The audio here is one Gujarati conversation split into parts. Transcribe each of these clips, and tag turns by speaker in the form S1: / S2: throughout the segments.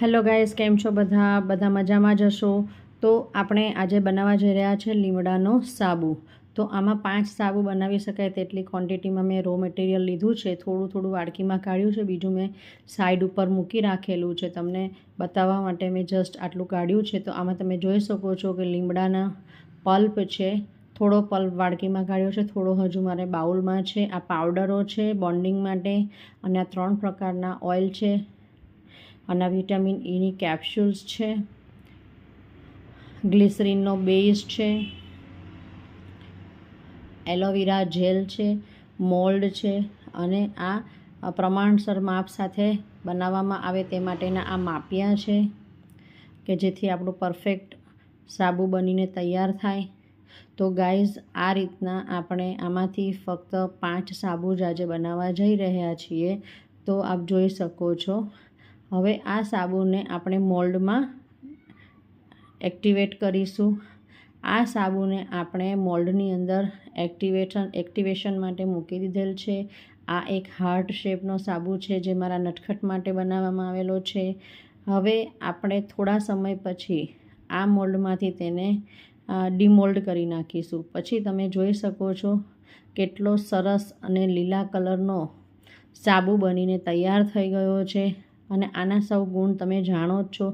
S1: હેલો ગાઈસ, કેમ છો બધા મજામાં જ હશો। તો આપણે આજે બનાવવા જઈ રહ્યા છે લીમડાનો સાબુ। તો આમાં 5 સાબુ બનાવી શકાય તેટલી ક્વોન્ટિટીમાં મેં રો મટીરિયલ લીધું છે। થોડું વાડકીમાં કાઢ્યું છે, બીજું મેં સાઈડ ઉપર મૂકી રાખેલું છે। તમને બતાવવા માટે મેં જસ્ટ આટલું કાઢ્યું છે। તો આમાં તમે જોઈ શકો છો કે લીમડાના પલ્પ છે, થોડો પલ્પ વાડકીમાં કાઢ્યો છે, થોડો હજુ મારે બાઉલમાં છે। આ પાવડરો છે બોન્ડિંગ માટે, અને આ 3 પ્રકારના ઓઇલ છે, અને વિટામિન ઈની કેપ્સ્યુલ્સ છે, ગ્લિસરીનનો બેઝ છે, એલોવેરા જેલ છે, મોલ્ડ છે, અને આ પ્રમાણસર માપ સાથે બનાવવામાં આવે તે માટેના આ માપિયા છે કે જેથી આપણું પરફેક્ટ સાબુ બનીને તૈયાર થાય। તો ગાઈઝ, આ રીતના આપણે આમાંથી ફક્ત 5 સાબુ જ આજે બનાવવા જઈ રહ્યા છીએ। તો આપ જોઈ શકો છો। હવે આ સાબુને આપણે મોલ્ડમાં એક્ટિવેટ કરીશું। આ સાબુને આપણે મોલ્ડની અંદર એક્ટિવેશન માટે મૂકી દીધેલ છે। આ એક હાર્ટ શેપનો સાબુ છે જે મારા નટખટ માટે બનાવવામાં આવેલો છે। હવે આપણે થોડા સમય પછી આ મોલ્ડમાંથી તેને ડીમોલ્ડ કરી નાખીશું। પછી તમે જોઈ શકો છો કેટલો સરસ અને લીલા કલરનો સાબુ બનીને તૈયાર થઈ ગયો છે। અને આના સૌ ગુણ તમે જાણો જ છો।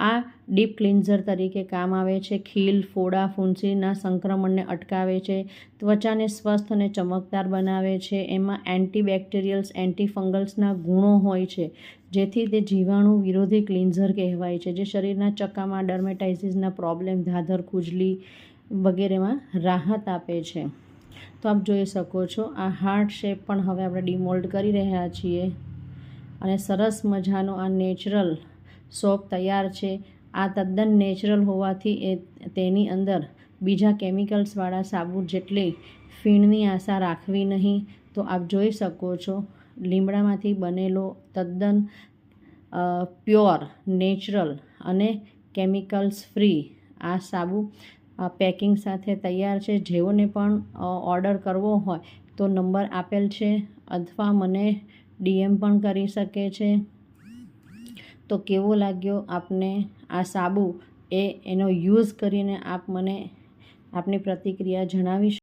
S1: આ ડીપ ક્લિન્ઝર તરીકે કામ આવે છે। ખીલ, ફોડા, ફૂંસીના સંક્રમણને અટકાવે છે, ત્વચાને સ્વસ્થ અને ચમકદાર બનાવે છે। એમાં એન્ટીબેક્ટેરિયલ્સ, એન્ટીફંગલ્સના ગુણો હોય છે, જેથી તે જીવાણુ વિરોધી ક્લિન્ઝર કહેવાય છે, જે શરીરના ચક્કામાં ડર્મેટાઇસિસના પ્રોબ્લેમ, ધાધર, ખુજલી વગેરેમાં રાહત આપે છે। તો આપ જોઈ શકો છો આ હાર્ટ શેપ પણ હવે આપણે ડીમોલ્ડ કરી રહ્યા છીએ, અને સરસ મજાનો આ નેચરલ સોપ તૈયાર છે। આ તદ્દન નેચરલ હોવાથી તેની અંદર બીજા કેમિકલ્સવાળા સાબુ જેટલી ફીણની આશા રાખવી નહીં। તો આપ જોઈ શકો છો લીમડામાંથી બનેલો તદ્દન પ્યોર, નેચરલ અને કેમિકલ્સ ફ્રી આ સાબુ પેકિંગ સાથે તૈયાર છે। જેઓને પણ ઓર્ડર કરવો હોય તો નંબર આપેલ છે, અથવા મને DM પણ કરી શકે છે। તો કેવો લાગ્યો આપને આ સાબુ એનો યુઝ કરીને આપ મને આપની પ્રતિક્રિયા જણાવી શકો।